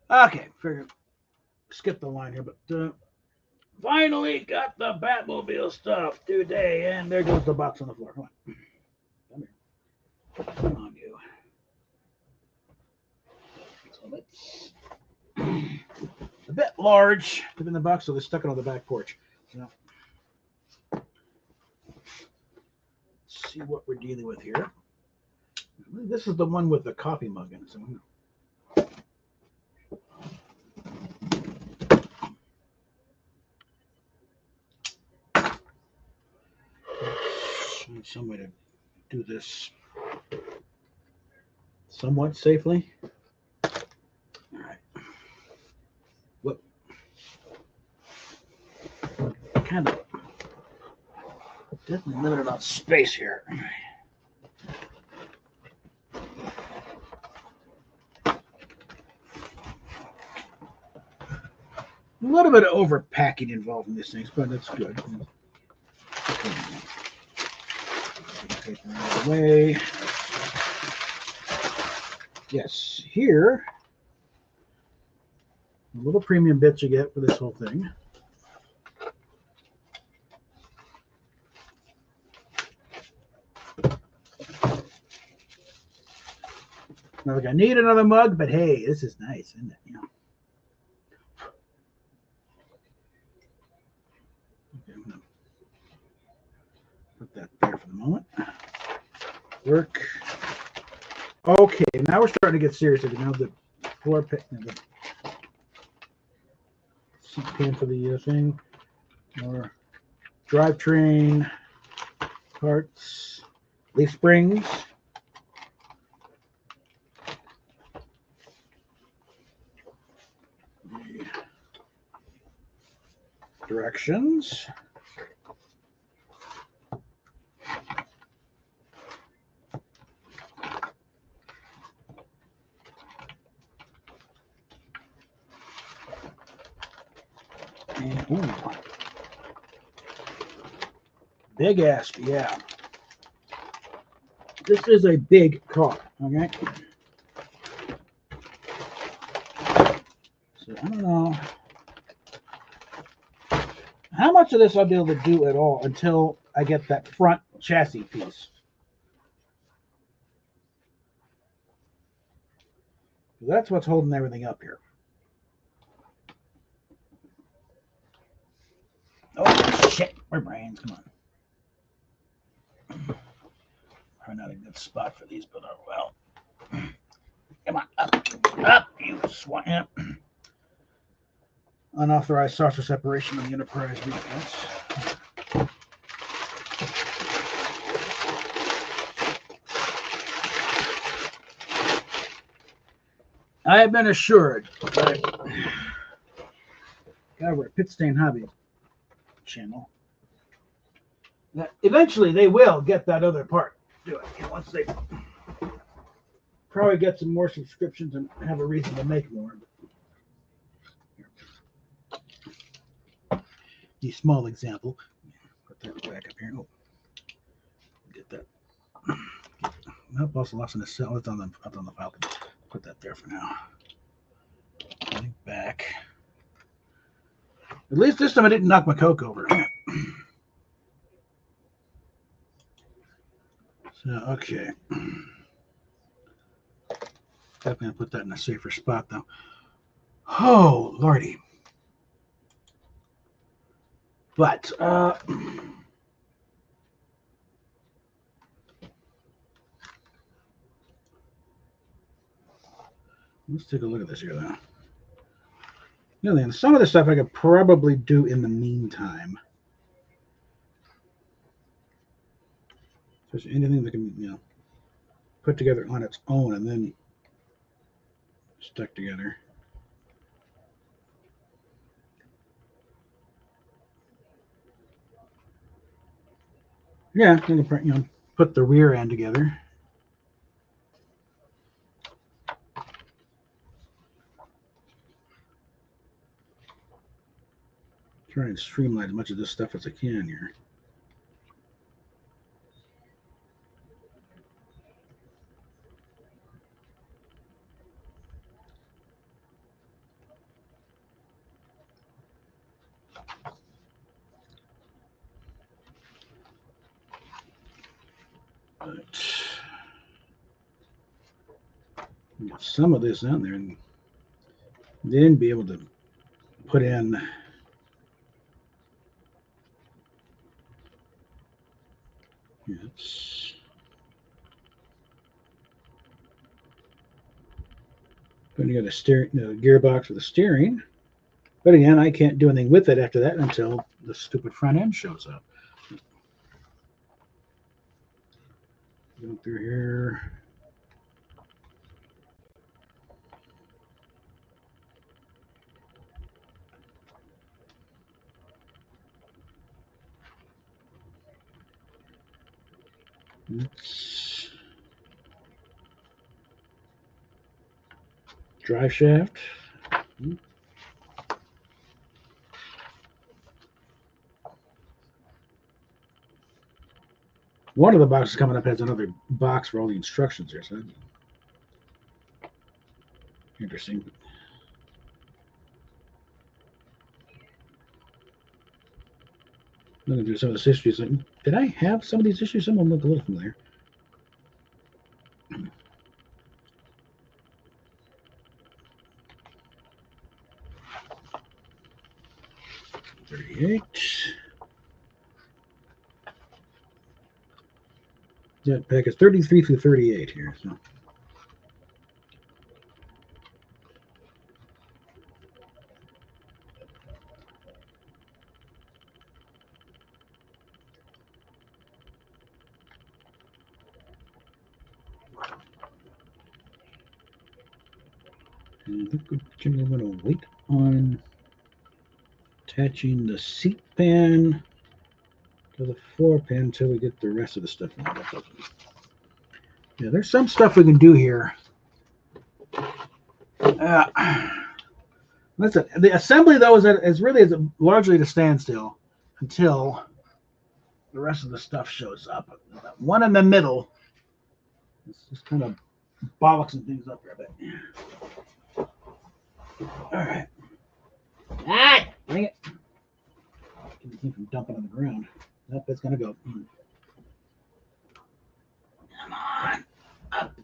Okay, figure skip the line here, but finally got the Batmobile stuff today, and there goes the box on the floor. Come on, come here, come on, you. So that's a bit large to be in the box, so they stuck it on the back porch. So let's see what we're dealing with here. This is the one with the coffee mug in it. So find some way to do this somewhat safely. All right. What kind of definitely limited on space here. A little bit of overpacking involved in these things, but that's good. Paper out of the way. Yes, here, a little premium bits you get for this whole thing. Not like I need another mug, but hey, this is nice, isn't it? You know. Okay, I'm gonna put that there for the moment. Work. Okay, now we're starting to get serious. Now the floor pit, the seat pan for the thing, more drivetrain parts, leaf springs. Directions. And, ooh, big ass, yeah. This is a big car, okay? So I don't know how much of this I'll be able to do at all until I get that front chassis piece. That's what's holding everything up here. Oh, shit. My brains, come on. Probably not a good spot for these, but oh well. Come on, up, you swamp. Unauthorized saucer separation of the Enterprise defense. I have been assured by over at Pit Stain Hobby channel that eventually they will get that other part. Do it. Once they probably get some more subscriptions and have a reason to make more. The small example. Put that back up here. Oh, get that. Nope, also lost in the cell. It's on the file. Put that there for now. Getting back. At least this time I didn't knock my Coke over. So, okay. Definitely gonna put that in a safer spot though. Oh, lordy. But let's take a look at this here though. You know, some of the stuff I could probably do in the meantime. There's anything that can, you know, put together on its own and then stuck together. Yeah, you know, put the rear end together. Try and streamline as much of this stuff as I can here. Get some of this on there and then be able to put in putting together the gearbox with the steering. But again, I can't do anything with it after that until the stupid front end shows up. Go through here. Drive shaft. One of the boxes coming up has another box for all the instructions here, so that's interesting. I'm going to do some of this issues. Did I have some of these issues? Some of them look a little familiar. Jetpack is 33 through 38 here. So. And I think we're going to wait on attaching the seat pan to the floor pan until we get the rest of the stuff lined up. Yeah, there's some stuff we can do here. Listen, the assembly though is really largely to standstill until the rest of the stuff shows up. That one in the middle is just kind of bollocksing things up here a bit. All right. Ah, dang it. Keep the thing from dumping on the ground. Nope, it's going to go. Come on. Up,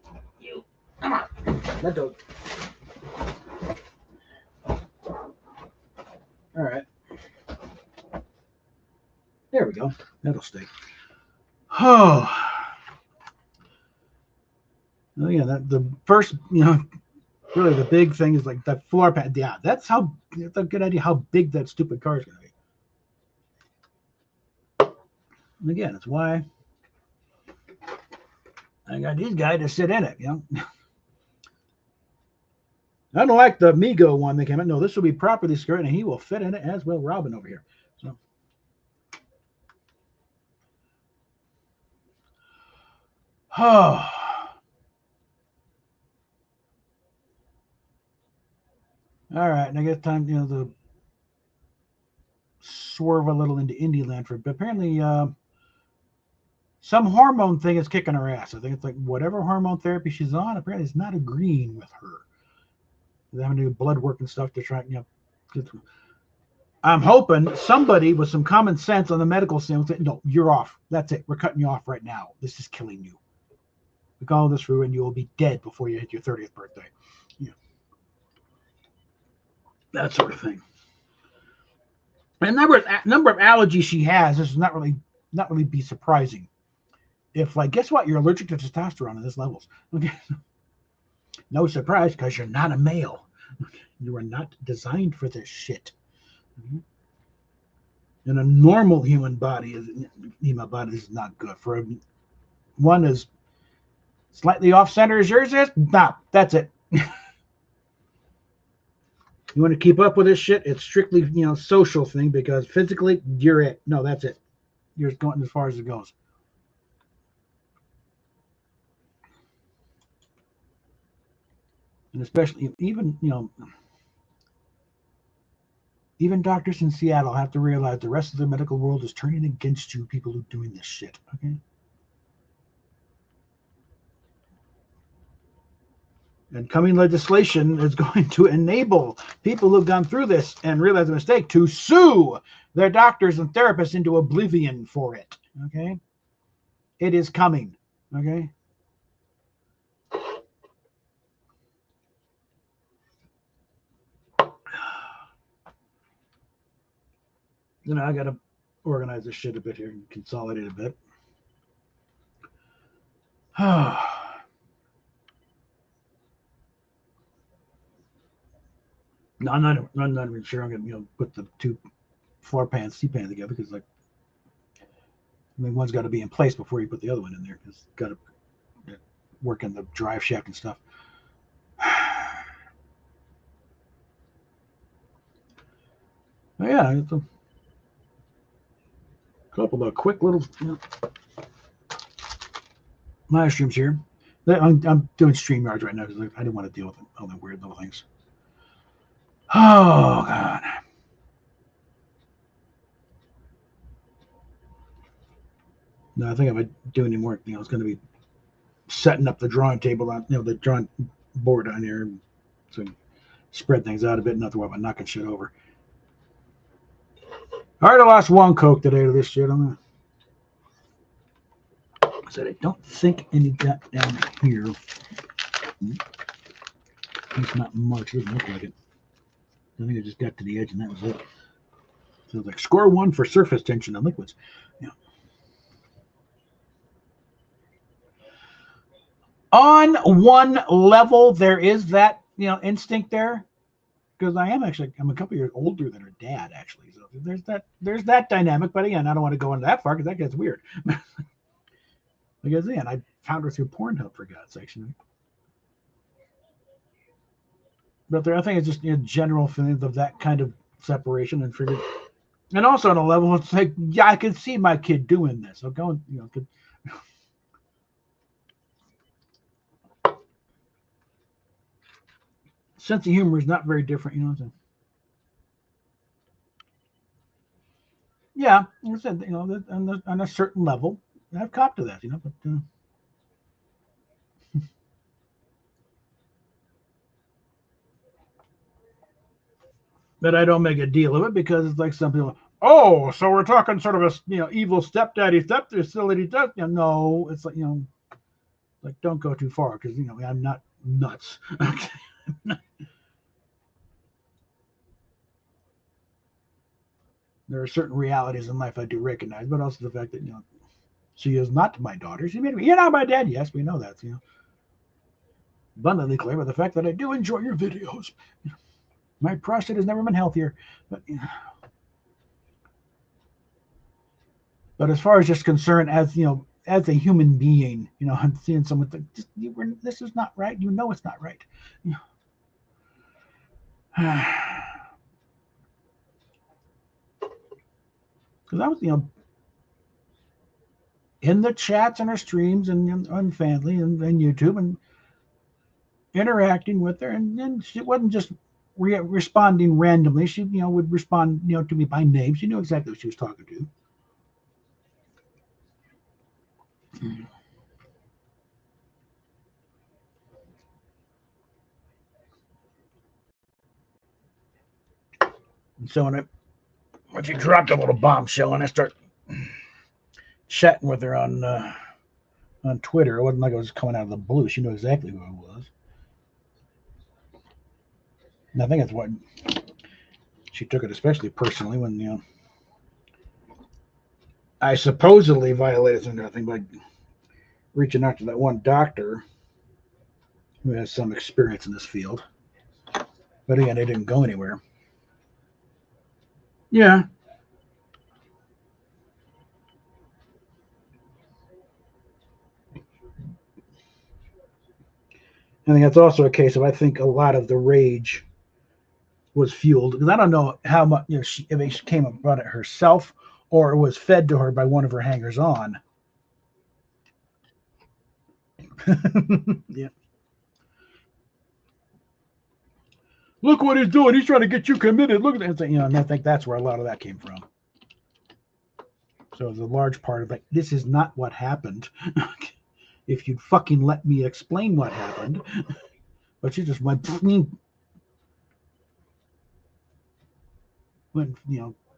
you. Come on. Let go. All right. There we go. That'll stay. Oh. Oh yeah, the first, really the big thing is like that floor pad. Yeah, that's a good idea how big that stupid car is going to be. And again, it's why I got these guys to sit in it, I don't like the Migo one that came out. No, this will be properly skirted, and he will fit in it as well. Robin over here. So. Oh. All right, and I guess time, to swerve a little into Indie Land for, but apparently some hormone thing is kicking her ass. I think it's like whatever hormone therapy she's on, apparently it's not agreeing with her. They're having to do blood work and stuff to try, I'm hoping somebody with some common sense on the medical scene will say, no, you're off. That's it. We're cutting you off right now. This is killing you. We call this through and you will be dead before you hit your 30th birthday. That sort of thing. And number of allergies she has, this is not really be surprising. If guess what? You're allergic to testosterone at this levels. Okay. No surprise, because you're not a male. You are not designed for this shit. And a normal human body is not good. For one as slightly off center as yours is, nah, that's it. You want to keep up with this shit? It's strictly, social thing, because physically you're it. No, that's it. You're going as far as it goes. And especially even doctors in Seattle have to realize the rest of the medical world is turning against you, people who are doing this shit. Okay. And coming legislation is going to enable people who've gone through this and realize a mistake to sue their doctors and therapists into oblivion for it. Okay? It is coming. Okay. You know, I got to organize this shit a bit here and consolidate a bit. No, I'm not even sure I'm gonna put the two floor pan C-pan together because like I mean one's got to be in place before you put the other one in there because got to work in the drive shaft and stuff. But yeah, it's a couple of quick little live streams here. I'm doing StreamYards right now because I didn't want to deal with all the weird little things. Oh God. No, I think if I do any more, it's going to be setting up the drawing table on, the drawing board on here, so spread things out a bit, not to worry about knocking shit over. I already lost one Coke today to this shit. I said I don't think any got down here. It's not much. It doesn't look like it. I think I just got to the edge and that was it. So it's like score one for surface tension on liquids. Yeah. On one level, there is that instinct there because I'm a couple years older than her dad actually. So there's that dynamic. But again, I don't want to go into that far because that gets weird. Because again, I found her through Pornhub for God's sakes. But I think it's just general feelings of that kind of separation and figured. And also on a level, it's like, yeah, I can see my kid doing this. So going, sense of humor is not very different, So. Yeah, like I said, on a certain level, I've copped to that, but I don't make a deal of it because it's like some people. Oh, so we're talking sort of a evil stepdaddy facility. No, it's like like don't go too far because I'm not nuts. There are certain realities in life I do recognize, but also the fact that she is not my daughter. She made me. You're not my dad. Yes, we know that. Abundantly clear. But the fact that I do enjoy your videos, my prostate has never been healthier. But as far as just concerned, as a human being, I'm seeing someone think this is not right. It's not right. Because I was, in the chats and her streams and on family and YouTube and interacting with her, and she wasn't just responding randomly. She, would respond, to me by name. She knew exactly who she was talking to. And so when she dropped a little bombshell and I start chatting with her on Twitter, it wasn't like it was coming out of the blue. She knew exactly who I was. And I think that's what she took it especially personally when I supposedly violated something by reaching out to that one doctor who has some experience in this field. But again, it didn't go anywhere. Yeah. I think that's also a case of I think a lot of the rage was fueled because I don't know how much if she came about it herself or it was fed to her by one of her hangers on. Yeah. Look what he's doing. He's trying to get you committed. Look at that. And I think that's where a lot of that came from. So it's a large part of like, this is not what happened. If you'd fucking let me explain what happened. But she just went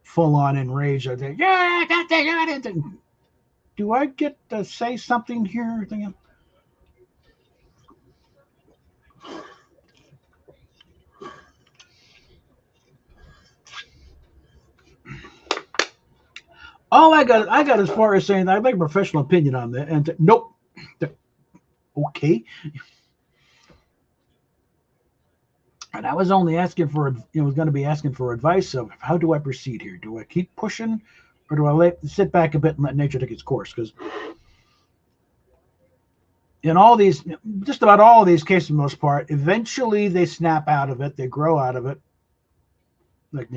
full on enraged. I think, yeah, do I get to say something here? All I got as far as saying I'd like a professional opinion on that, and nope. Okay. And I was only asking for, was going to be asking for advice of how do I proceed here? Do I keep pushing, or do I sit back a bit and let nature take its course? Because in all these, just about all of these cases, for the most part, eventually they snap out of it, they grow out of it. Like,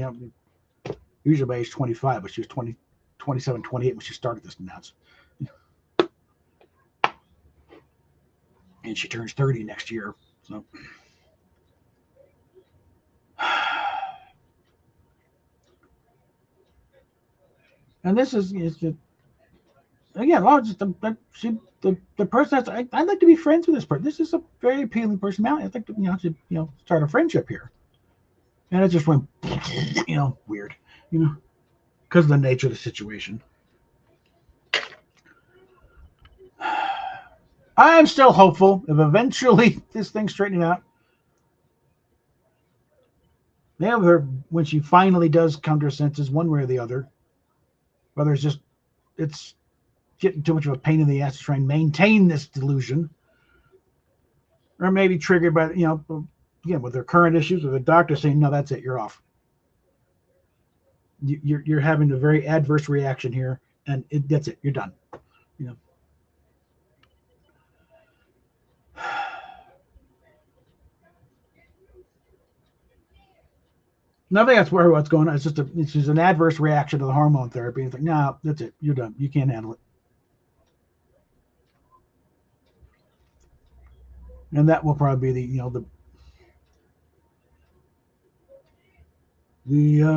usually by age 25, but she was 27, 28 when she started this nuts. And she turns 30 next year. So. And this is just, again, just the person that's, I'd like to be friends with this person. This is a very appealing personality. I'd like to, start a friendship here. And it just went, weird, because of the nature of the situation. I am still hopeful of eventually this thing straightening out. Have her when she finally does come to her senses, one way or the other. Whether it's getting too much of a pain in the ass to try and maintain this delusion, or maybe triggered by again with their current issues, with the doctor saying, "No, that's it, you're off. You're having a very adverse reaction here, and that's it, you're done." And I think that's where what's going on. It's just an adverse reaction to the hormone therapy. It's like, no, that's it. You're done. You can't handle it. And that will probably be the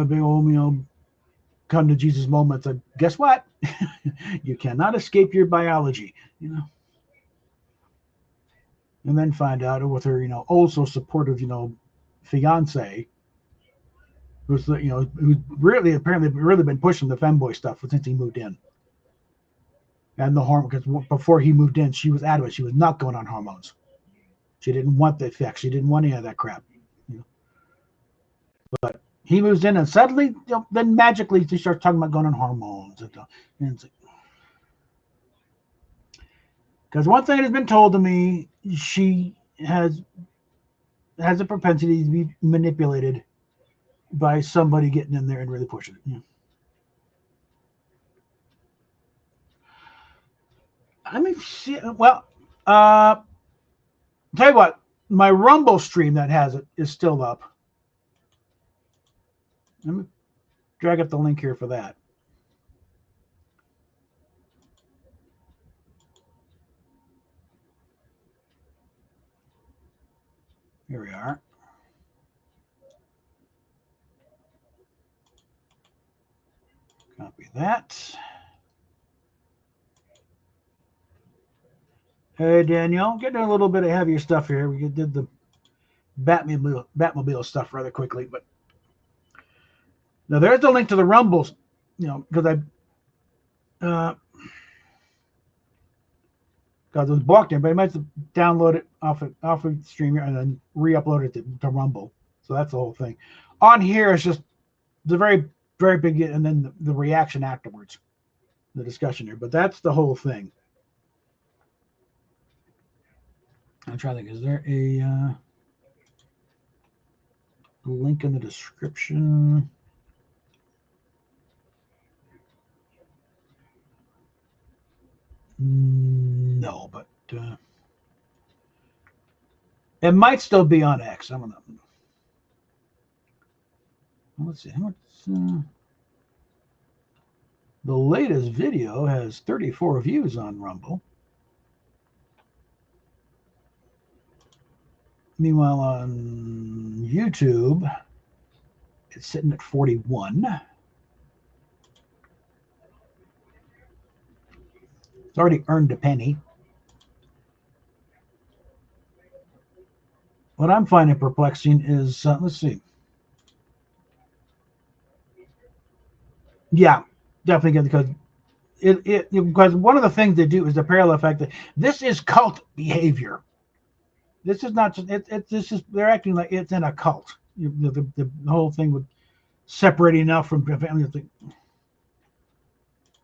big old come to Jesus moments. Guess what? You cannot escape your biology. And then find out with her also supportive fiance who's who's really apparently really been pushing the femboy stuff since he moved in. And the hormone, because before he moved in, she was adamant she was not going on hormones. She didn't want the effects. She didn't want any of that crap. But he moves in, and suddenly, then magically, she starts talking about going on hormones. Because one thing has been told to me, she has a propensity to be manipulated by somebody getting in there and really pushing it. I mean, well, tell you what, my Rumble stream that has it is still up. Let me drag up the link here for that. Here we are. Copy that. Hey, Daniel, getting a little bit of heavier stuff here. We did the Batmobile stuff rather quickly, but now there's the link to the Rumbles, because because it was blocked in, but I might have to download it off of Streamer and then re-upload it to Rumble. So that's the whole thing. On here, it's just the very, very big, and then the reaction afterwards, the discussion here. But that's the whole thing. I'm trying to think, is there a link in the description? No, but it might still be on X. I don't know. Let's see. How much? The latest video has 34 views on Rumble. Meanwhile, on YouTube, it's sitting at 41. It's already earned a penny. What I'm finding perplexing is, let's see. Yeah, definitely good, because because one of the things they do is the parallel effect that this is cult behavior. This is not just this is they're acting like it's in a cult. The whole thing with separating enough from family.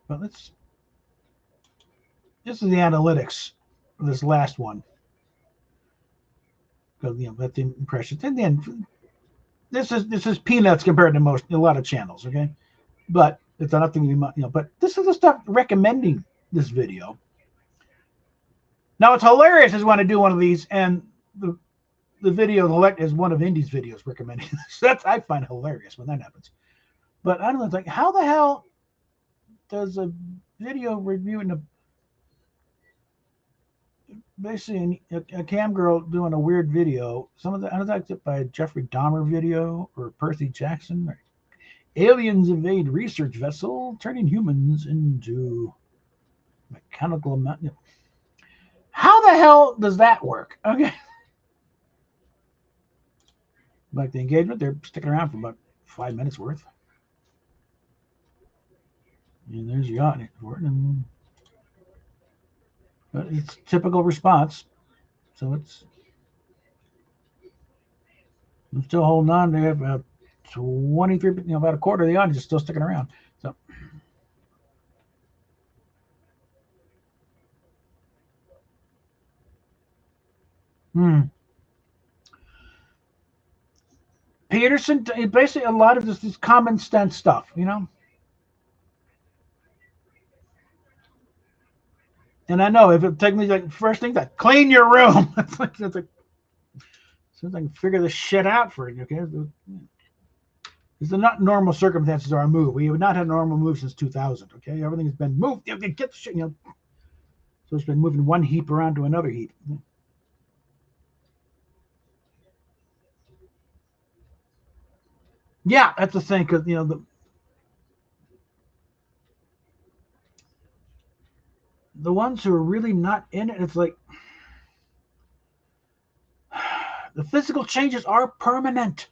But this is the analytics of this last one. Because that's the impressions. And then this is peanuts compared to a lot of channels, okay? But it's nothing but this is the stuff recommending this video. Now it's hilarious is when I do one of these and the video is one of Indy's videos recommending this. That's I find hilarious when that happens. But I don't know, it's like how the hell does a video reviewing basically a cam girl doing a weird video? Some of the I don't know if it's by a Jeffrey Dahmer video or Percy Jackson. Or, aliens invade research vessel, turning humans into mechanical. How the hell does that work? Okay. Like the engagement, they're sticking around for about 5 minutes worth. And there's the audience for it. And it's typical response. So I'm still holding on. They have about 23, about a quarter of the audience is still sticking around. So. Peterson, basically a lot of this is common sense stuff, And I know if it takes me like first thing that clean your room. It's like since I can figure this shit out for you, okay? These are not normal circumstances of our move. We have not had a normal move since 2000, okay? Everything has been moved. You can get the shit, So it's been moving one heap around to another heap. Yeah, that's the thing, because the ones who are really not in it, it's like the physical changes are permanent.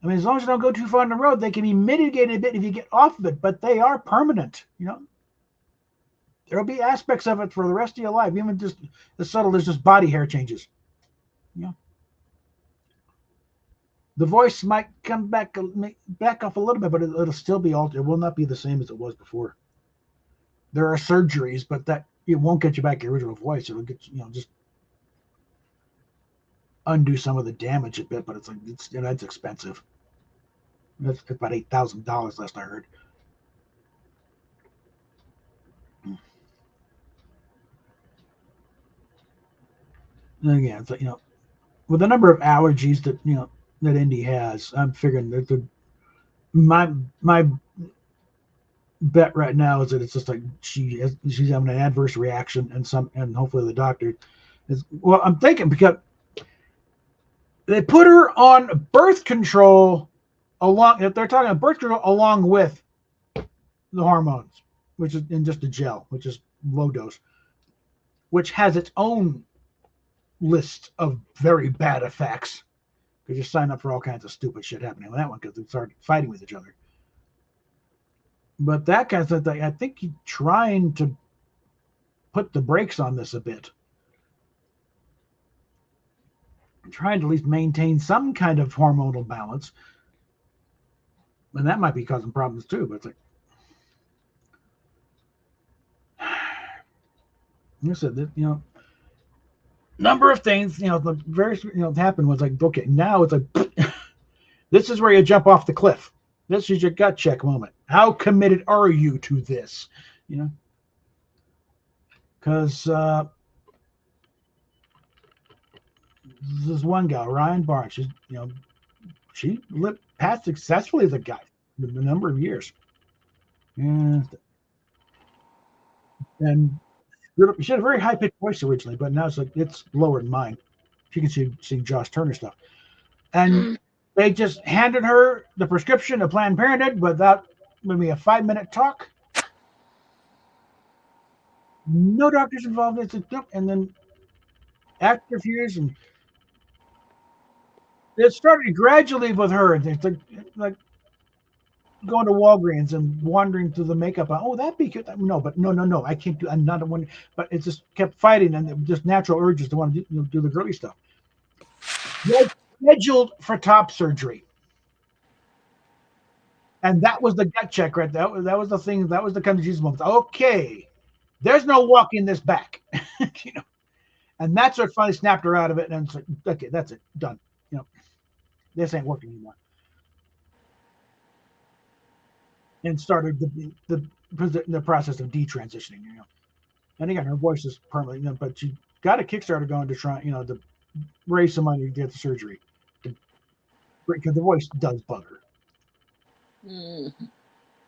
I mean, as long as you don't go too far on the road, they can be mitigated a bit if you get off of it, but they are permanent, There'll be aspects of it for the rest of your life, even just as subtle as just body hair changes. The voice might come back off a little bit, but it'll still be altered. It will not be the same as it was before. There are surgeries, but that it won't get you back your original voice. It'll get just undo some of the damage a bit, but it's like that's expensive. That's about $8,000 last I heard. And again, it's like, with the number of allergies that that Indy has, I'm figuring that my bet right now is that it's just like she's having an adverse reaction, and hopefully the doctor is. Well, I'm thinking because they put her on birth control if they're talking about birth control along with the hormones, which is in just a gel, which is low dose, which has its own list of very bad effects because you sign up for all kinds of stupid shit happening with that one because they start fighting with each other. But that kind of thing, I think he's trying to put the brakes on this a bit. Trying to at least maintain some kind of hormonal balance. And that might be causing problems too, but it's like I said, number of things, the various, happened was like, okay, now it's like, this is where you jump off the cliff. This is your gut check moment. How committed are you to this? Because this one gal, Ryan Barnes, she passed successfully as a guy for a number of years. And she had a very high pitched voice originally, but now it's lower than mine. She can sing Josh Turner stuff. And they just handed her the prescription of Planned Parenthood without maybe a 5-minute talk. No doctors involved. And then after a few years, and it started gradually with her. And it's like going to Walgreens and wandering through the makeup. Oh, that'd be cute. No, but no. I can't do. I'm not one. But it just kept fighting, and it just natural urges to want to do the girly stuff. Was scheduled for top surgery, and that was the gut check, right? That was the thing. That was the kind of Jesus moment. Okay, there's no walking this back, you know. And that's what finally snapped her out of it. And it's like, okay, that's it, done. You know, this ain't working anymore. And started the process of detransitioning. You know, and again, her voice is permanently, but she got a Kickstarter going to try, to raise some money to get the surgery, because the voice does bug her. Mm.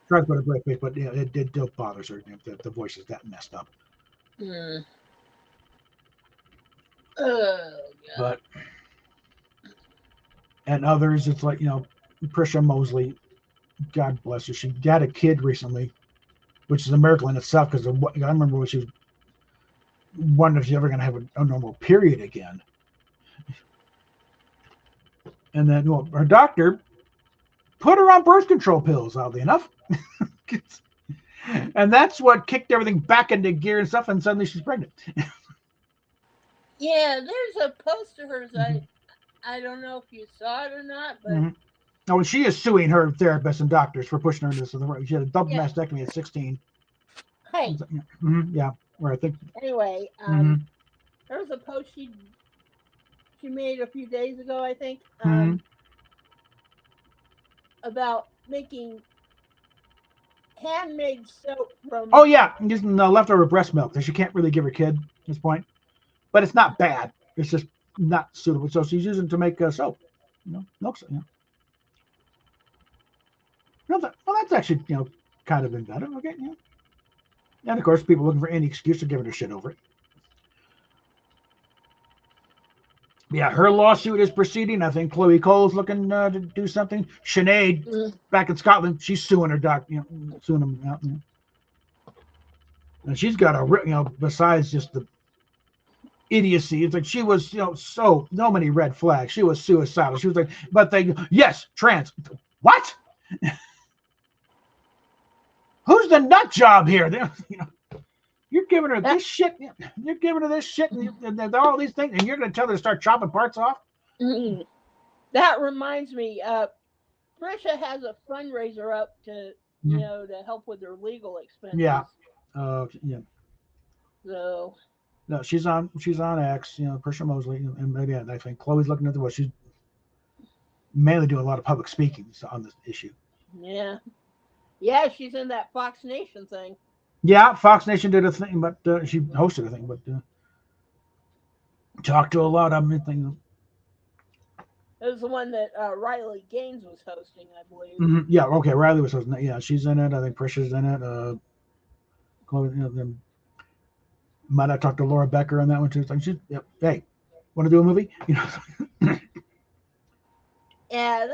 Tries to put a great face, but it bothers her. The voice is that messed up. Mm. Oh, God. But and others, it's like Prisha Mosley, God bless her. She got a kid recently, which is a miracle in itself. Because I remember when she was wondering if she's ever going to have a normal period again. And then, well, her doctor put her on birth control pills, oddly enough. And that's what kicked everything back into gear and stuff. And suddenly she's pregnant. Yeah, there's a post of hers. I don't know if you saw it or not, but Now, she is suing her therapists and doctors for pushing her into this. She had a double yeah. mastectomy at 16. Hey, Yeah, where I think. anyway, there was a post she made a few days ago, I think, about making handmade soap from. Oh yeah, using the leftover breast milk that she can't really give her kid at this point, but it's not bad. It's just not suitable. So she's using it to make soap. Milk soap. Well, that's actually kind of inventive. Okay, yeah. And of course, people looking for any excuse to give her shit over it. Yeah, her lawsuit is proceeding. I think Chloe Cole's looking to do something. Sinead, back in Scotland, she's suing her suing him out. And she's got besides just the idiocy, it's like she was, so many red flags. She was suicidal. She was like, but yes, trans. What? Who's the nut job here? You're giving her this shit. You're giving her this shit, and all these things, and you're going to tell her to start chopping parts off. That reminds me. Trisha has a fundraiser up to to help with her legal expenses. Yeah. Yeah. So. No, she's on X. Prisha Mosley, and maybe I think Chloe's looking at she's mainly doing a lot of public speaking on this issue. Yeah. Yeah, she's in that Fox Nation thing. Yeah, Fox Nation did a thing, but she hosted a thing, but talked to a lot of them. It was the one that Riley Gaines was hosting, I believe. Mm-hmm. Yeah, okay, Riley was hosting that. Yeah, she's in it. I think Prisha's in it. Chloe, might have talked to Laura Becker on that one too. It's like, hey, want to do a movie? Yeah,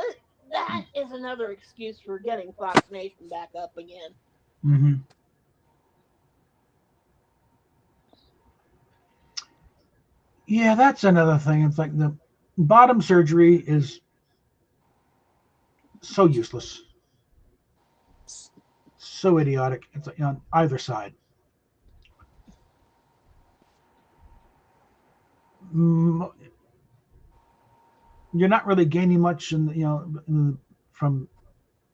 that is another excuse for getting Fox Nation back up again. Mm-hmm. Yeah, that's another thing. It's like the bottom surgery is so useless, so idiotic. It's like on either side. You're not really gaining much from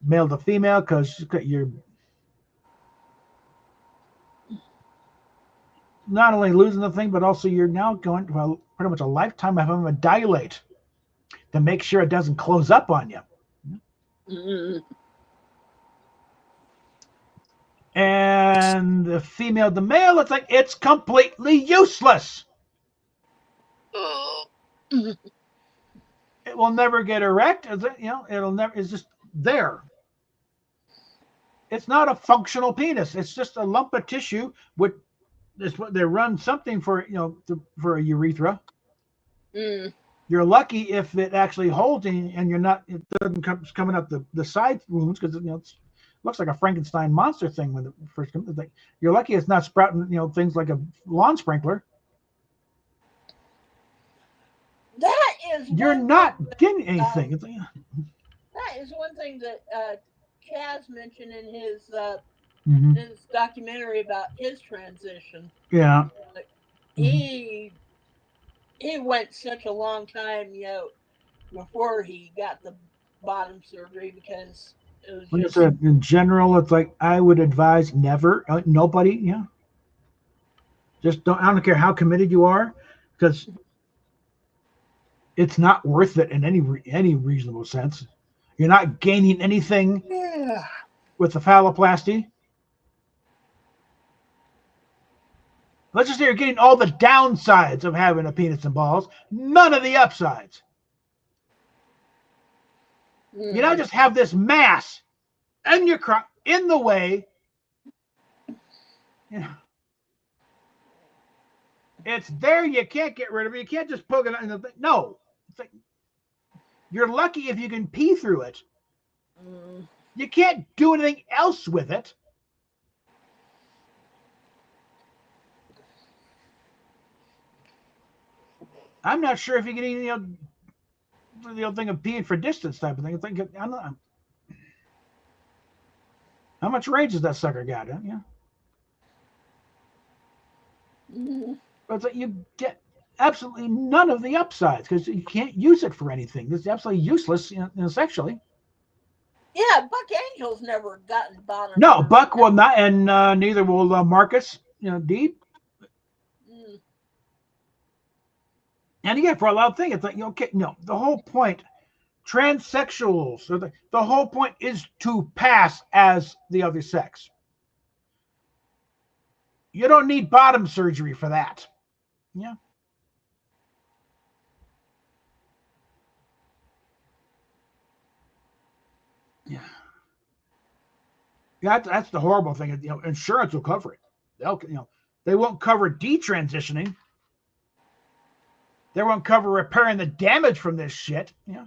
male to female, because you're not only losing the thing, but also you're now going to pretty much a lifetime of having to dilate to make sure it doesn't close up on you. And the female to male, it's like it's completely useless. It will never get erect. It'll never. It's just there. It's not a functional penis. It's just a lump of tissue with. They run something for for a urethra. You're lucky if it actually holds, and you're not. It doesn't coming up the side wounds, because it looks like a Frankenstein monster thing when it first comes. Like, you're lucky it's not sprouting things like a lawn sprinkler. That is. You're not getting anything. That is one thing that Chaz mentioned in Mm-hmm. his documentary about his transition. Yeah. Like, Mm-hmm. he went such a long time, before he got the bottom surgery because it was Like I just said, in general, it's like I would advise never, nobody, just don't. I don't care how committed you are, because it's not worth it in any reasonable sense. You're not gaining anything yeah. with the phalloplasty. Let's just say you're getting all the downsides of having a penis and balls, none of the upsides. You now Mm. just have this mass in your in the way. It's there. You can't get rid of it. You can't just poke it in the thing. No, it's like you're lucky if you can pee through it. Mm. You can't do anything else with it. I'm not sure if you can even, the old thing of peeing for distance type of thing. It's like, I don't know. How much range has that sucker got? Yeah. Mm. But it's like you get absolutely none of the upsides because you can't use it for anything. It's absolutely useless, sexually. Yeah, Buck Angel's never gotten bottom No, surgery. Buck will not, and neither will Marcus. Deep. Mm. And again, for a lot of things, it's like, okay, no, the whole point, transsexuals, so the whole point is to pass as the other sex. You don't need bottom surgery for that. Yeah. Yeah. That's the horrible thing. Insurance will cover it. They won't cover detransitioning. They won't cover repairing the damage from this shit. Yeah.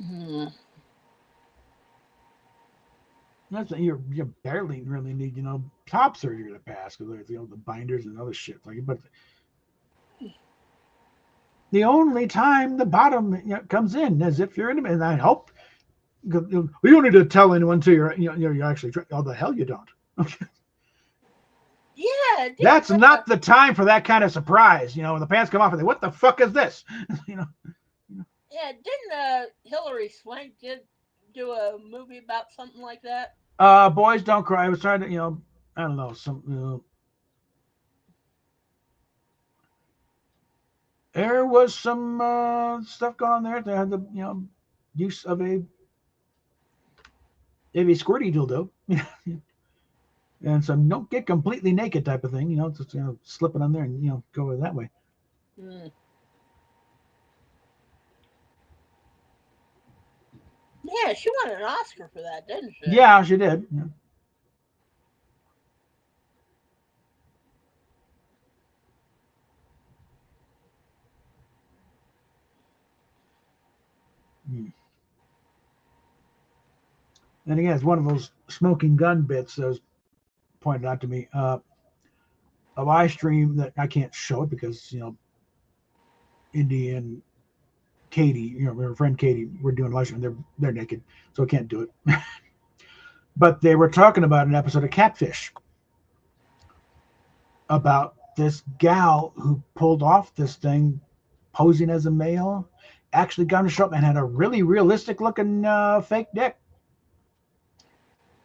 Mm. That's you barely really need top surgery to pass because there's the binders and other shit but the only time the bottom comes in is if you're in it, and I hope you don't need to tell anyone until you're actually oh the hell you don't. Yeah, That's not the time for that kind of surprise. When the pants come off and they, what the fuck is this? yeah, didn't Hillary Swank do a movie about something like that? Boys don't cry. I was trying to I don't know there was some stuff going on there. They had the use of a squirty dildo. And some don't get completely naked type of thing, just slip it on there and go that way. Mm. Yeah, she won an Oscar for that, didn't she? Yeah, she did. Yeah. Hmm. And again, it's one of those smoking gun bits that was pointed out to me. A live stream that I can't show it because Indy and Katie, her friend Katie, were doing a live stream. They're naked, so I can't do it. But they were talking about an episode of Catfish about this gal who pulled off this thing posing as a male, actually got in the shop and had a really realistic looking fake dick.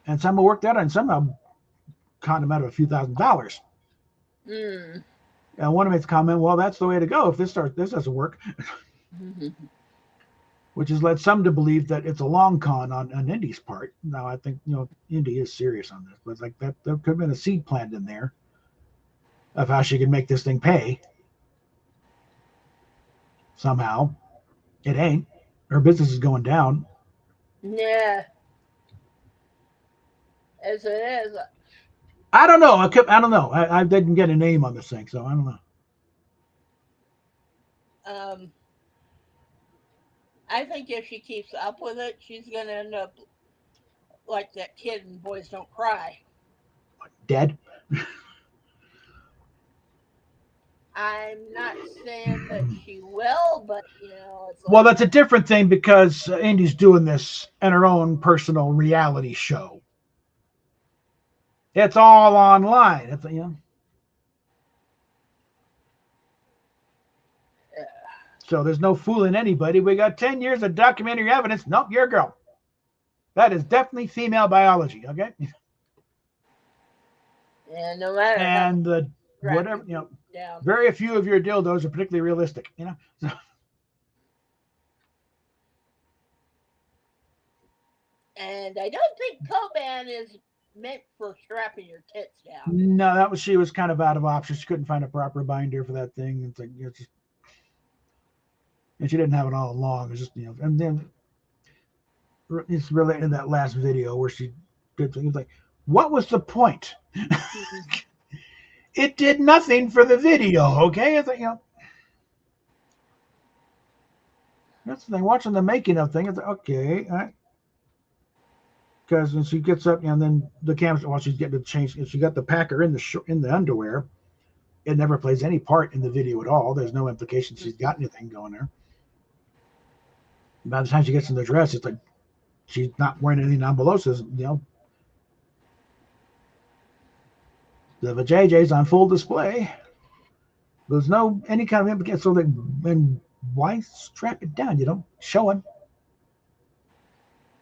And somehow worked out and somehow conned him out of a few $1,000s. Mm. And one of makes a comment, well, that's the way to go if this doesn't work. Which has led some to believe that it's a long con on Indy's part. Now I think Indy is serious on this, but like that there could have been a seed planted in there of how she could make this thing pay. Somehow, it ain't. Her business is going down. Yeah, as it is. I don't know. I don't know. I didn't get a name on this thing, so I don't know. Um, I think if she keeps up with it, she's gonna end up like that kid in Boys Don't Cry. Dead. I'm not saying that she will, but it's Well, like, that's a different thing because Indy's doing this in her own personal reality show. It's all online. So there's no fooling anybody. We got 10 years of documentary evidence. Nope, you're a girl. That is definitely female biology, okay? and no matter how much And the whatever, down. very few of your dildos are particularly realistic, So, And I don't think Coban is meant for strapping your tits down. no, she was kind of out of options. She couldn't find a proper binder for that thing. It's like and she didn't have it all along. It's just and then it's related to that last video where she did things like, what was the point? It did nothing for the video, okay? It's like, that's the thing. Watching the making of thing, it's like, okay, all right. Because when she gets up and then the camera, while she's getting to change, if she got the packer in the underwear, it never plays any part in the video at all. There's no implication she's got anything going there. By the time she gets in the dress, it's like she's not wearing any non-belosas, The vajayjay's on full display. There's no any kind of implication. So then why strap it down? You don't show it.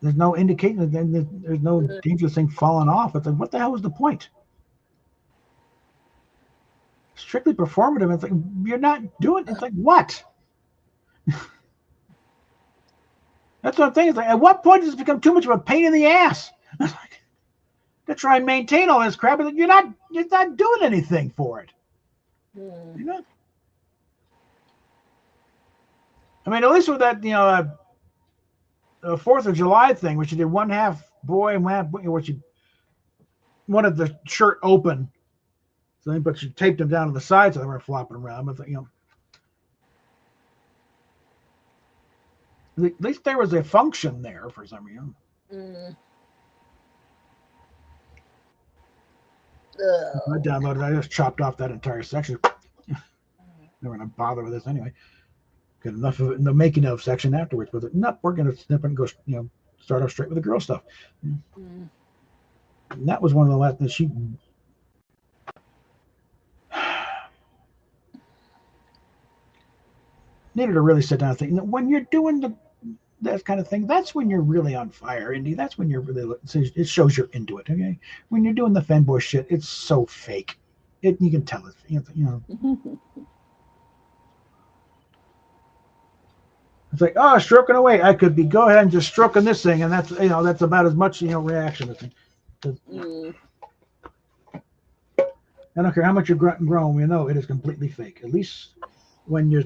There's no indication. There's no dangerous thing falling off. It's like, what the hell was the point? Strictly performative. It's like, you're not doing. It's like, what? That's what I'm thinking. It's like, at what point does it become too much of a pain in the ass? To try and maintain all this crap, you're not doing anything for it. You're not. I mean, at least with that, the 4th of July thing, where she did one half boy and one half boy, where she wanted the shirt open, but she taped them down to the sides so they weren't flopping around. But at least there was a function there for some reason. I downloaded. I just chopped off that entire section. Never gonna bother with this anyway. Got enough of it in the making of section afterwards. But nope, we're gonna snip and go. Start off straight with the girl stuff. And that was one of the last that she. Needed to really sit down and think. When you're doing that kind of thing, that's when you're really on fire, Indy. That's when you're really. It shows you're into it. Okay, when you're doing the fanboy shit, it's so fake. You can tell it. It's like, oh, stroking away. I could be go ahead and just stroking this thing, and that's that's about as much reaction as I don't care how much you're grown, it is completely fake. At least when you're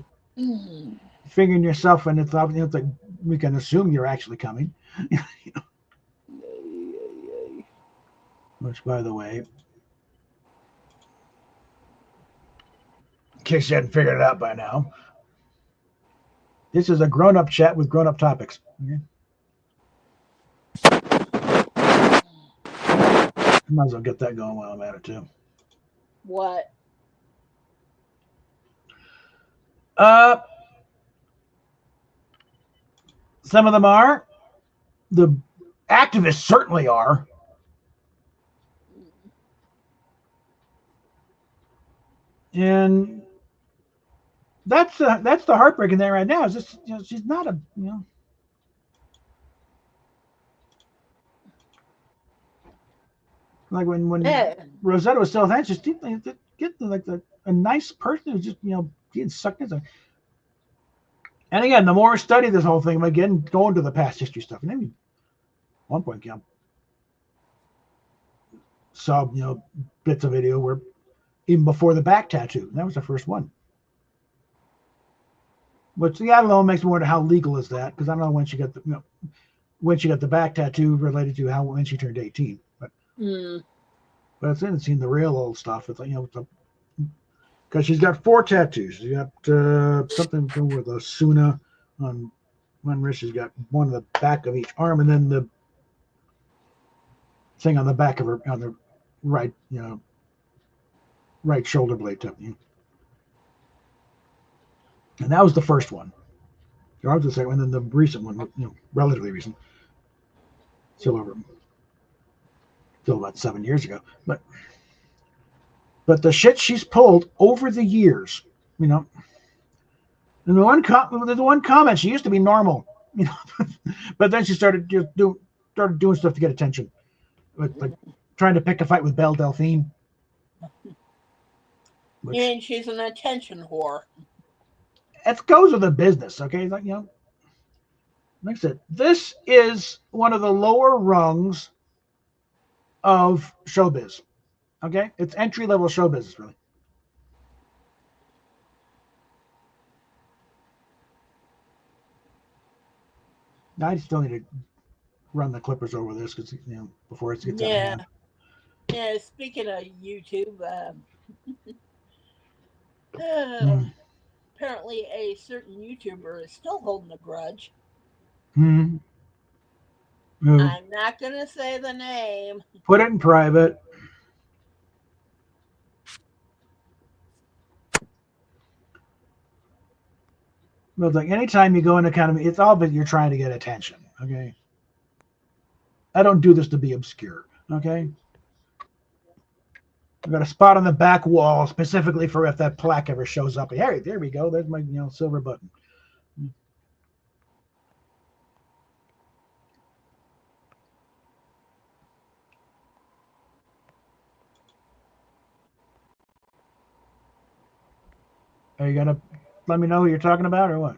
fingering yourself and it's like we can assume you're actually coming. Which, by the way, in case you hadn't figured it out by now, this is a grown-up chat with grown-up topics. Okay? I might as well get that going while I'm at it too. What? Some of them are. The activists certainly are. And that's the heartbreaking thing right now. Is this she's not a like when Rosetta was still there, just get like a nice person who's just getting sucked into. And again, the more I study this whole thing, again going to the past history stuff, and maybe one point saw bits of video where even before the back tattoo, that was the first one. Which I don't know, makes me wonder how legal is that, because I don't know when she got the back tattoo related to when she turned 18. But it's in the real old stuff. It's like because she's got 4 tattoos. She got something with a Suna on one wrist. She's got one on the back of each arm, and then the thing on the back of her on the right shoulder blade. And that was the first one. Or was the second one, and then the recent one, relatively recent, still about 7 years ago. But the shit she's pulled over the years, and the one comment, she used to be normal, but then she started doing stuff to get attention, like trying to pick a fight with Belle Delphine. And she's an attention whore. It goes with the business, okay? Like I said, this is one of the lower rungs of showbiz. Okay, it's entry level show business, really. I still need to run the clippers over this because before it gets out of hand. Yeah. Speaking of YouTube, apparently a certain YouTuber is still holding a grudge. I'm not gonna say the name. Put it in private. But like anytime you go into kind of, it's all that you're trying to get attention. Okay. I don't do this to be obscure. Okay. I've got a spot on the back wall specifically for if that plaque ever shows up. Hey, there we go. There's my silver button. Are you gonna let me know who you're talking about or what?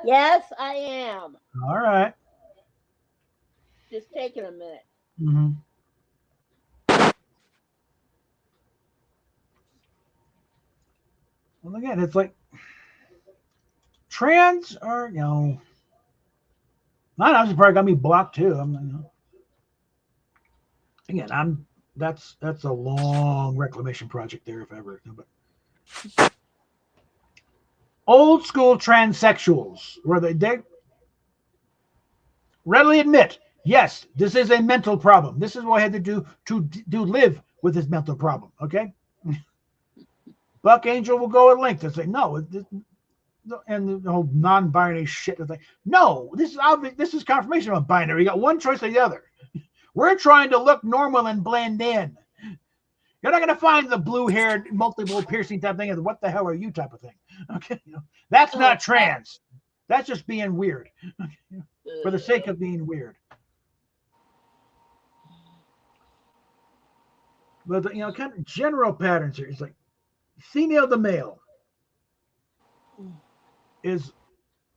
Yes, I am. All right. Just taking a minute. Well, again, it's like trans are I'm surprised got me blocked too. Again, that's a long reclamation project there, if ever. But old school transsexuals, where they readily admit, yes, this is a mental problem. This is what I had to do to live with this mental problem. Okay, Buck Angel will go at length and say no, and the whole non-binary shit is like, no, this is obvious. This is confirmation of a binary. You got one choice or the other. We're trying to look normal and blend in. You're not going to find the blue-haired, multiple piercing type thing and what the hell are you type of thing. Okay, that's not trans. That's just being weird, for the sake of being weird. But kind of general patterns here. It's like female to male is,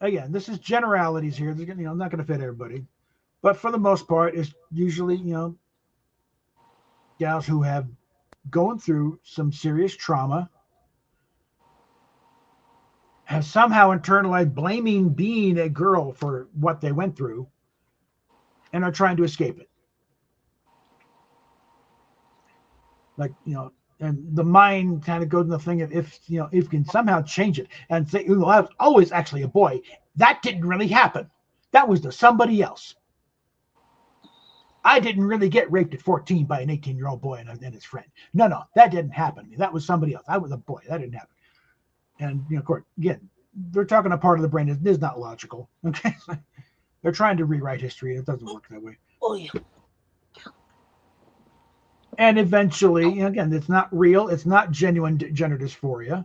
again, this is generalities here. I'm not going to fit everybody, but for the most part, it's usually gals who have going through some serious trauma, have somehow internalized blaming being a girl for what they went through, and are trying to escape it. Like, and the mind kind of goes in the thing of if you can somehow change it and say, well, I was always actually a boy. That didn't really happen. That was to somebody else. I didn't really get raped at 14 by an 18-year-old boy and his friend. No, that didn't happen to me. That was somebody else. I was a boy. That didn't happen. And, of course, again, they're talking a part of the brain that is not logical. Okay, they're trying to rewrite history. It doesn't work that way. Oh yeah. And eventually, again, it's not real. It's not genuine gender dysphoria.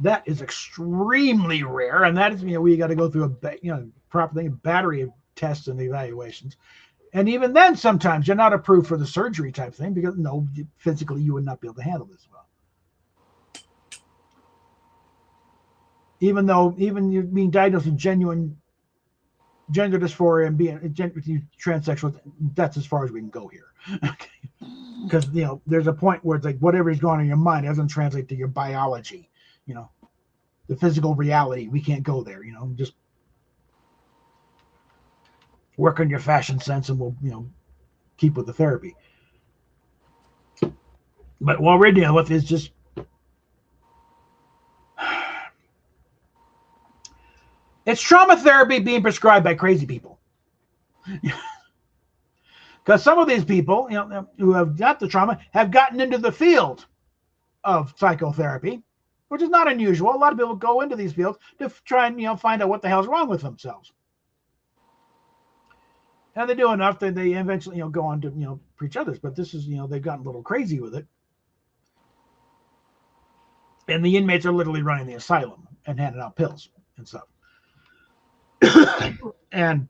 That is extremely rare, and that is we got to go through a proper thing, battery of tests and evaluations. And even then, sometimes you're not approved for the surgery type thing because physically you would not be able to handle this well. Even you're being diagnosed with genuine gender dysphoria and being transsexual, that's as far as we can go here. Because there's a point where it's like whatever is going on in your mind doesn't translate to your biology. The physical reality, we can't go there. Just work on your fashion sense, and we'll keep with the therapy. But what we're dealing with is just it's trauma therapy being prescribed by crazy people. Because some of these people, who have got the trauma, have gotten into the field of psychotherapy, which is not unusual. A lot of people go into these fields to try and find out what the hell's wrong with themselves. And they do enough that they eventually go on to preach others. But this is they've gotten a little crazy with it. And the inmates are literally running the asylum and handing out pills and stuff. And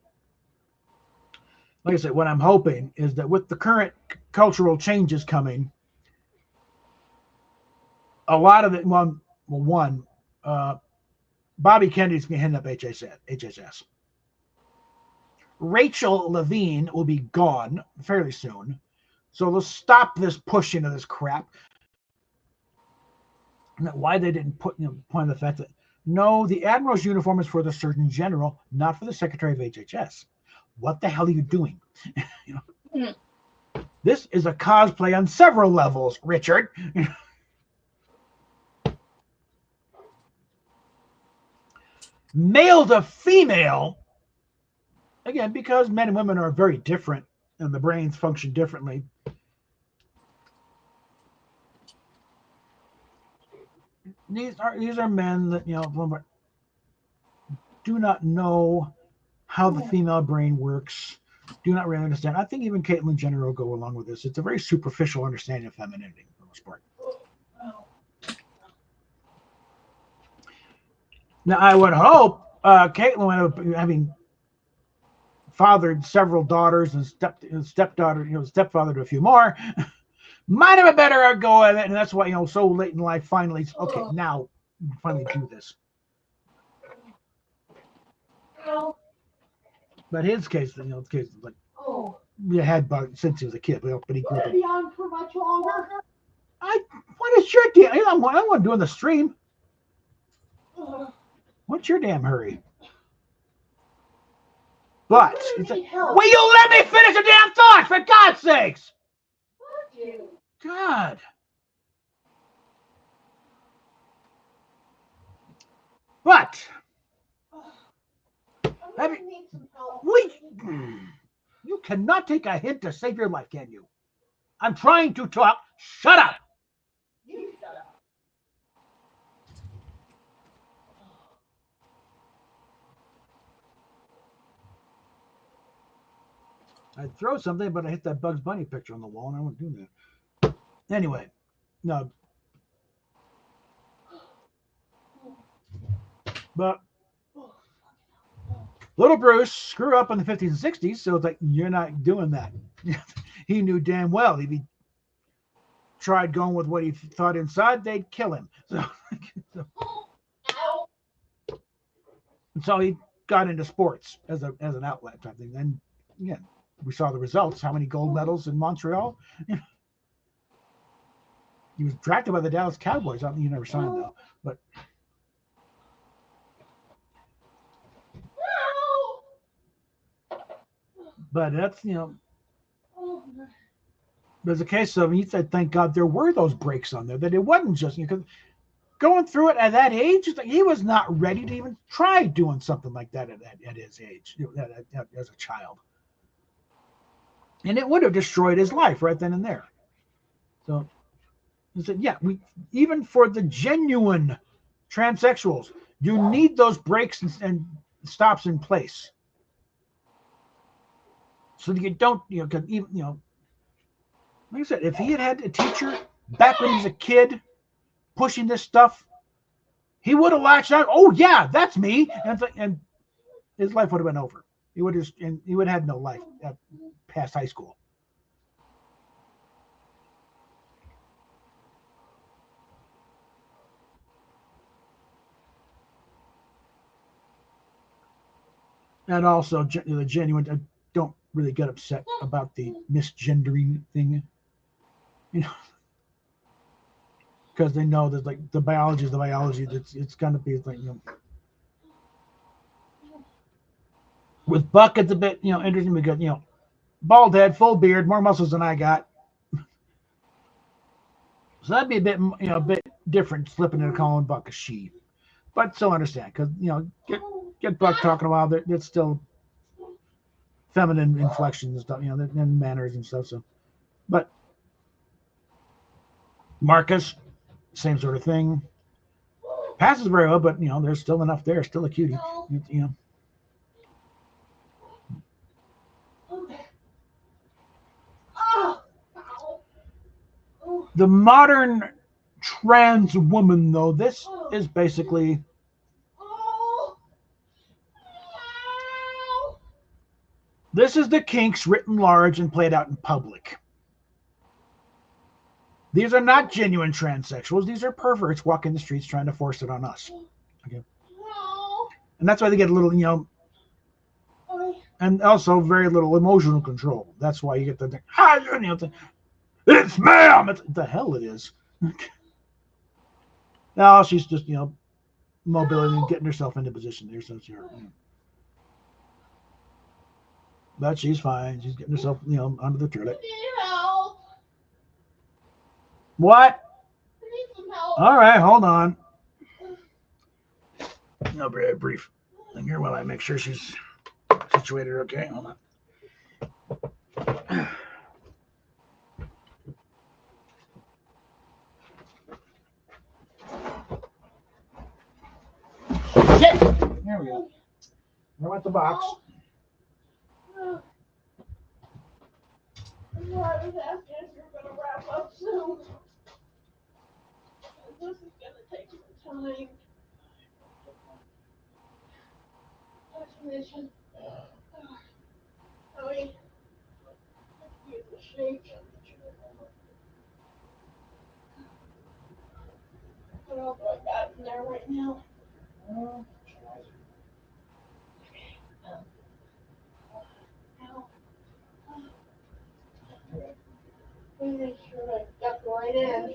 like I said, what I'm hoping is that with the current cultural changes coming, a lot of it, Bobby Kennedy's going to end up HHS. Rachel Levine will be gone fairly soon. So they'll stop this pushing of this crap. Why they didn't point the fact that, no, the Admiral's uniform is for the Surgeon General, not for the Secretary of HHS. What the hell are you doing? This is a cosplay on several levels, Richard. Male to female, again, because men and women are very different and the brains function differently. These are men that do not know how the female brain works, do not really understand. I think even Caitlyn Jenner will go along with this. It's a very superficial understanding of femininity for the most part. Now, I would hope Caitlyn, having fathered several daughters and stepdaughter, stepfather to a few more, might have a better go at it, and that's why so late in life finally okay, now finally do this. But his case, his case is like you had bug since he was a kid, but he grew up. Be on for much longer. What is your damn? I'm one doing the stream. What's your damn hurry? But will you let me finish a damn thought, for God's sakes? God. But you cannot take a hint to save your life, can you? I'm trying to talk. Shut up. You shut up. I'd throw something, but I hit that Bugs Bunny picture on the wall, and I won't do that. Anyway, no. But little Bruce grew up in the 50s and 60s, so it's like, you're not doing that. He knew damn well if he tried going with what he thought inside, they'd kill him. So he got into sports as an outlet type thing. And again, we saw the results. How many gold medals in Montreal? He was drafted by the Dallas Cowboys. I don't think you never signed though, but. But that's there's a case of he said, thank God there were those breaks on there, that it wasn't just because going through it at that age, he was not ready to even try doing something like that at his age, as a child. And it would have destroyed his life right then and there. So he said, yeah, even for the genuine transsexuals, you need those breaks and stops in place. So that you don't, because even, like I said, if he had a teacher back when he was a kid pushing this stuff, he would have latched out. Oh yeah, that's me, and his life would have been over. He would have had no life past high school. And also the genuine. Don't really get upset about the misgendering thing, because they know that like the biology is the biology. It's gonna be like with Buck it's a bit interesting because bald head, full beard, more muscles than I got, so that'd be a bit different slipping into calling Buck a she, but still understand because get Buck talking a while, it's still feminine inflections and stuff, and manners and stuff. So, but Marcus, same sort of thing. passes very well, but there's still enough there. Still a cutie. No. You know. Okay. Oh. Oh. The modern trans woman, though, this is basically. Oh. This is the kinks written large and played out in public. These are not genuine transsexuals. These are perverts walking the streets trying to force it on us. Okay. And that's why they get a little, and also very little emotional control. That's why you get the thing, it's ma'am. It's, the hell it is. Now she's just, mobility and getting herself into position there. So it's but she's fine. She's getting herself, under the turret. I need help. What? I need some help. All right, hold on. No, very brief thing here while I make sure she's situated okay. Hold on. Okay, there we go. Now at the box. I was asking if you're going to wrap up soon. This is going to take some time. Vaccination. Howie, use a shake. What else do I got in there right now? Let me make sure I got the right end.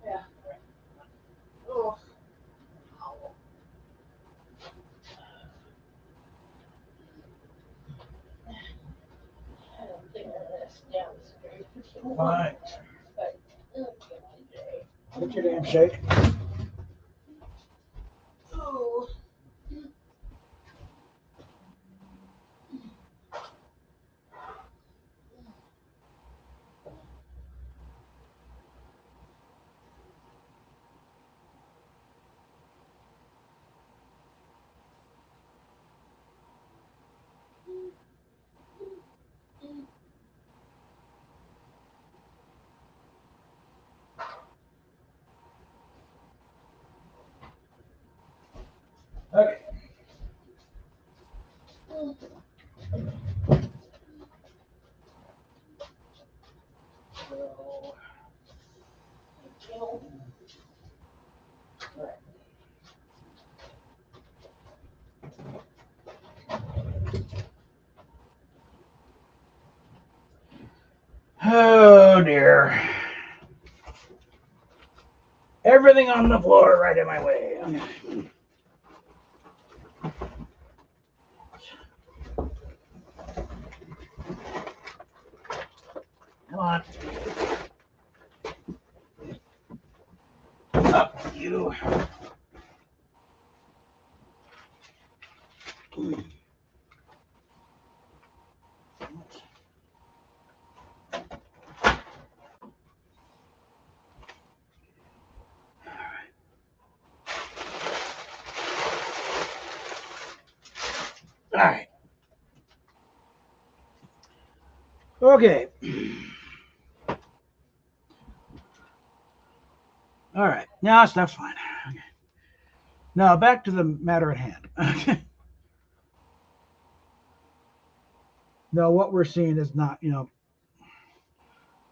Yeah. Oh. I don't think I'm going to stand straight for so long. Fine. But, Get your damn shake. oh. Okay. Oh dear. Everything on the floor right in my way. Come on. Up you. All right. Okay. All right. Now stuff's fine. Okay. Now back to the matter at hand. Okay. No, what we're seeing is not,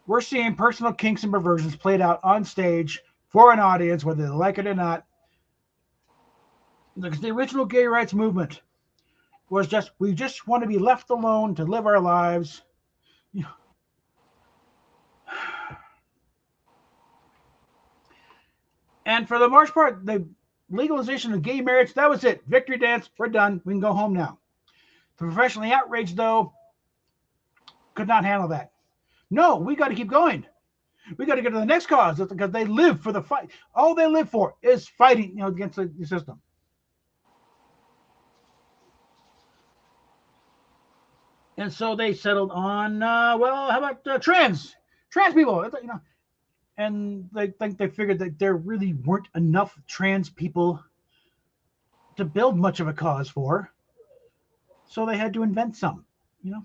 we're seeing personal kinks and perversions played out on stage for an audience, whether they like it or not. Because the original gay rights movement was just, we just want to be left alone to live our lives. And for the most part, the legalization of gay marriage, that was it. Victory dance, we're done. We can go home now. The professionally outraged, though, could not handle that. No, we got to keep going. We got to get to the next cause because they live for the fight. All they live for is fighting, against the system. And so they settled on, well, how about trans people? and they think they figured that there really weren't enough trans people to build much of a cause for, so they had to invent some. You know,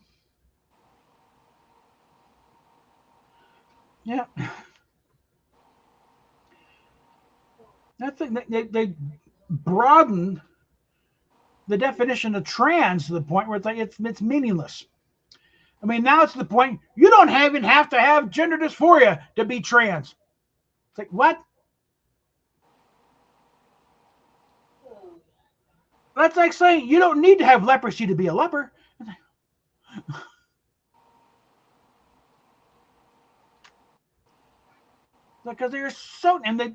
yeah. That's it. They broaden the definition of trans to the point where it's meaningless. I mean, now it's to the point you don't even have to have gender dysphoria to be trans. It's like, what? That's like saying you don't need to have leprosy to be a leper. Because they're so, and they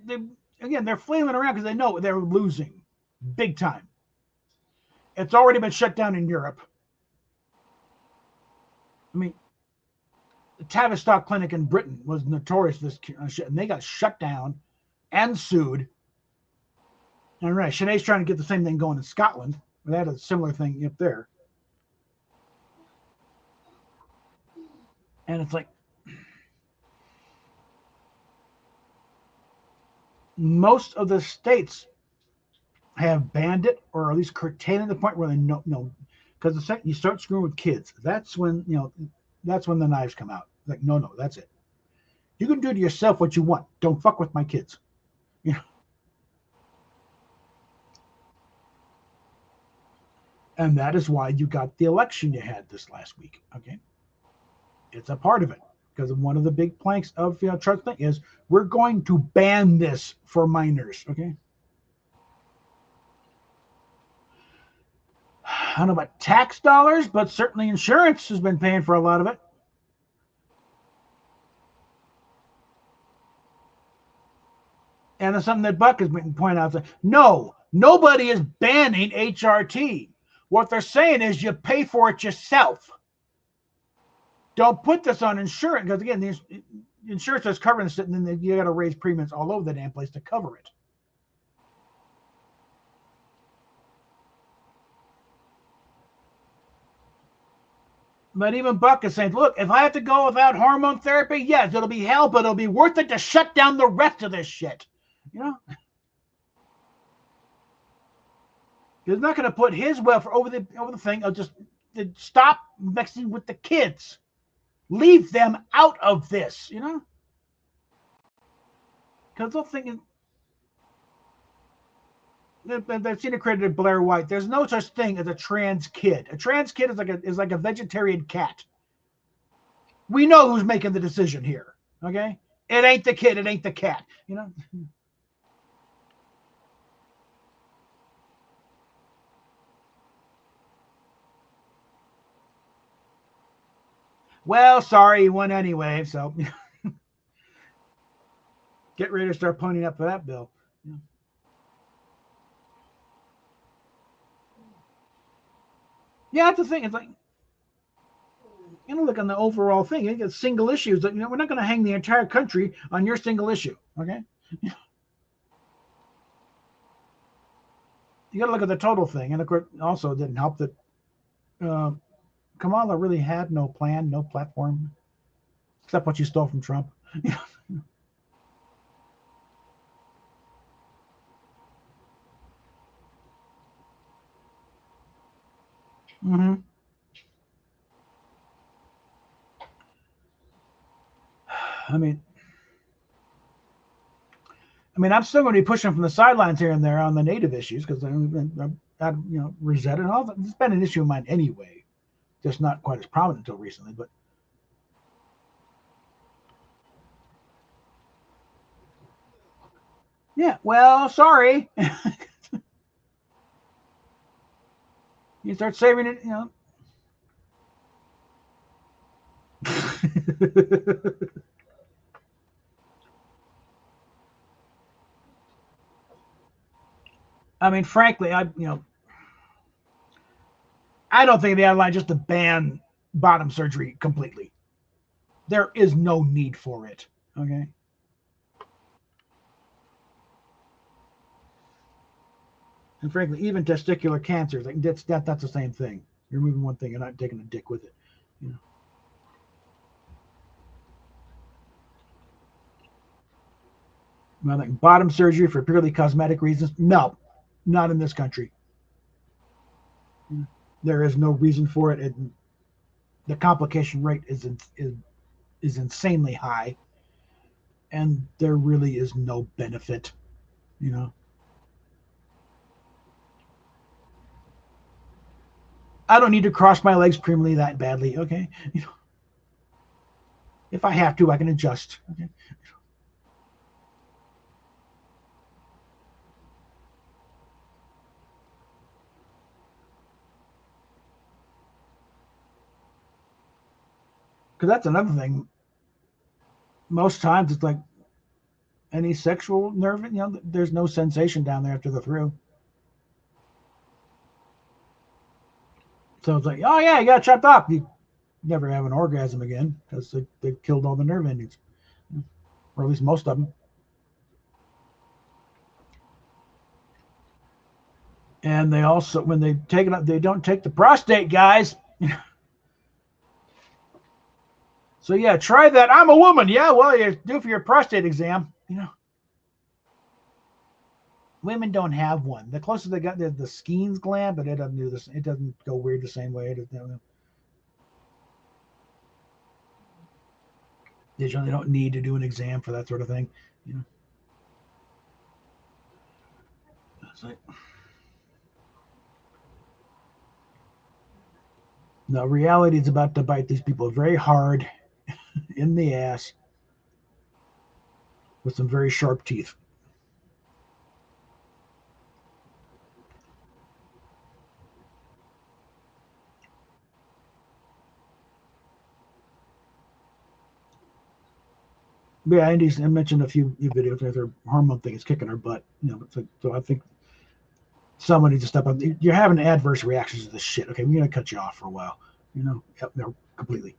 again, they're flailing around because they know they're losing big time. It's already been shut down in Europe. I mean, the Tavistock Clinic in Britain was notorious for this shit, and they got shut down and sued. All right, Sinead's trying to get the same thing going in Scotland. They had a similar thing up there. And it's like, most of the states have banned it, or at least curtailed it to the point where they know, because the second you start screwing with kids, that's when that's when the knives come out. Like, no, that's it. You can do to yourself what you want. Don't fuck with my kids. You know. And that is why you got the election you had this last week. Okay, it's a part of it, because one of the big planks of Trump's thing is we're going to ban this for minors. Okay. I don't know about tax dollars, but certainly insurance has been paying for a lot of it. And it's something that Buck has been pointing out. No, nobody is banning HRT. What they're saying is you pay for it yourself. Don't put this on insurance, because again, the insurance is covering this, and then you got to raise premiums all over the damn place to cover it. But even Buck is saying, look, if I have to go without hormone therapy, yes, it'll be hell, but it'll be worth it to shut down the rest of this shit. You know? He's not going to put his welfare over the thing. I'll just stop messing with the kids. Leave them out of this, you know? Because they'll think they've seen it credited Blair White. There's no such thing as a trans kid. A trans kid is like a vegetarian cat. We know who's making the decision here. Okay? It ain't the kid, it ain't the cat. You know? Well, sorry, you won anyway, so get ready to start ponying up for that bill. Yeah, that's the thing. It's like, look on the overall thing. You get single issues. We're not going to hang the entire country on your single issue. Okay, you got to look at the total thing. And of course, also it didn't help that Kamala really had no plan, no platform, except what she stole from Trump. Mm-hmm. I mean, I'm still going to be pushing from the sidelines here and there on the native issues, because Rosetta and all that. It's been an issue of mine anyway, just not quite as prominent until recently. But yeah, well, sorry. You start saving it, I mean, frankly, I don't think they outlined just to ban bottom surgery completely. There is no need for it. Okay. And frankly, even testicular cancers, like that's the same thing. You're removing one thing, you're not taking a dick with it. You know. Well, like bottom surgery for purely cosmetic reasons? No, not in this country. There is no reason for it. The complication rate is insanely high, and there really is no benefit. You know, I don't need to cross my legs premiumly that badly. Okay, you know, if I have to, I can adjust. Okay, because that's another thing. Most times, it's like any sexual nerve. There's no sensation down there after the through. So it's like, oh yeah, you got chopped off. You never have an orgasm again because they killed all the nerve endings, or at least most of them. And they also, when they take it up, they don't take the prostate, guys. So yeah, try that. I'm a woman. Yeah, well, you do for your prostate exam. Women don't have one. The closest they got is the Skene's gland, but it doesn't do this. It doesn't go weird the same way. They generally don't need to do an exam for that sort of thing. You know, it's like, no, reality is about to bite these people very hard in the ass with some very sharp teeth. But yeah, Andy's I mentioned a few videos that their hormone thing is kicking her butt. So I think someone needs to step up. You're having adverse reactions to this shit. Okay, we're gonna cut you off for a while. Yep, no, completely.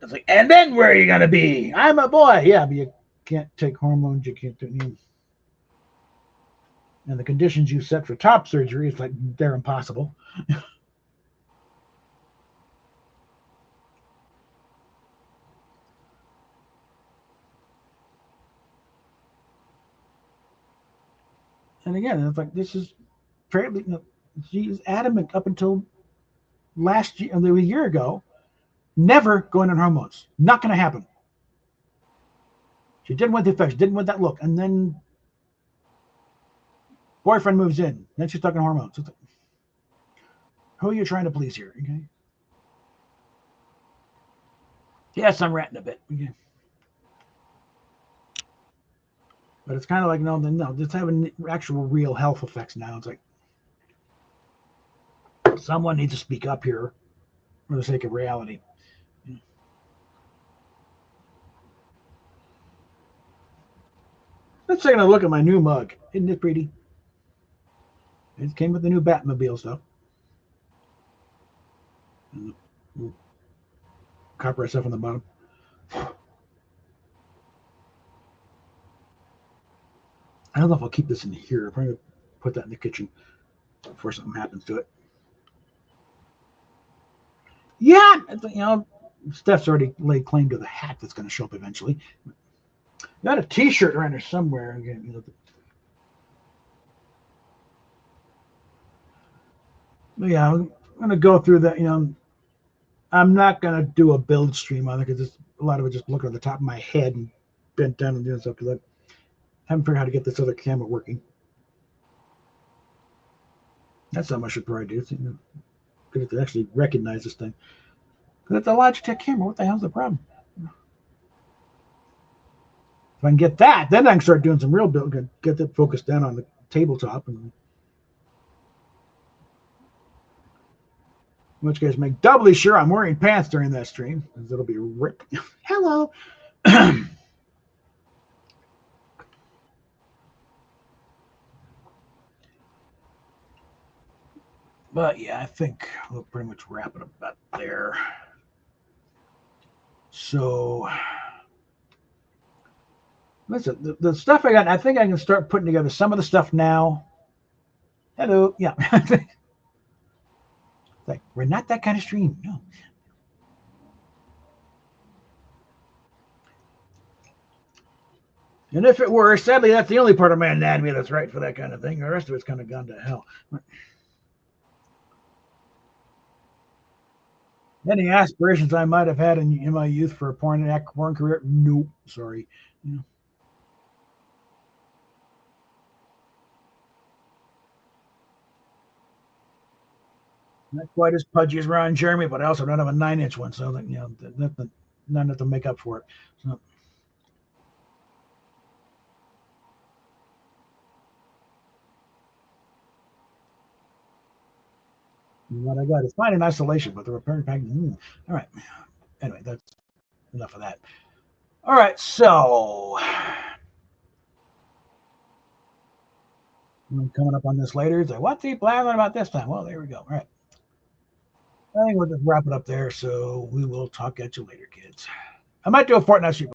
It's like, and then where are you gonna be? I'm a boy. Yeah, but you can't take hormones. You can't do. And the conditions you set for top surgery is like they're impossible. And again, it's like this is fairly. She is adamant up until last year, a year ago, never going on hormones. Not going to happen. She didn't want the effects, didn't want that look, and then boyfriend moves in. Then she's stuck on hormones. Like, who are you trying to please here? Okay. Yes, I'm ranting a bit. Okay. But it's kind of like no, it's having actual real health effects now. It's like someone needs to speak up here for the sake of reality. Let's take a look at my new mug. Isn't it pretty? It came with the new Batmobile stuff. And the copper stuff on the bottom. I don't know if I'll keep this in here. I'm probably going to put that in the kitchen before something happens to it. Yeah, Steph's already laid claim to the hat that's going to show up eventually. Got a T-shirt around here somewhere. Again, yeah, I'm going to go through that. I'm not going to do a build stream on it because a lot of it just looking at the top of my head and bent down and doing stuff because I haven't figured out how to get this other camera working. That's something I should probably do. Good to actually recognize this thing. Because it's a Logitech camera. What the hell's the problem? If I can get that, then I can start doing some real build. Get that focused down on the tabletop. In which case, make doubly sure I'm wearing pants during that stream, because it'll be rip. Hello. But yeah, I think we'll pretty much wrap it up about there. So, listen, the stuff I got, I think I can start putting together some of the stuff now. Hello. Yeah. Like, we're not that kind of stream. No. And if it were, sadly, that's the only part of my anatomy that's right for that kind of thing. The rest of it's kind of gone to hell. Any aspirations I might have had in my youth for a porn career? Nope. Sorry. You know, not quite as pudgy as Ron Jeremy, but I also don't have a 9-inch one, so not enough to make up for it. So, what I got is fine in isolation, but the repair pack. All right. Anyway, that's enough of that. All right. So I'm coming up on this later. It's like, what's he blabbing about this time? Well, there we go. All right. I think we'll just wrap it up there. So we will talk at you later, kids. I might do a Fortnite stream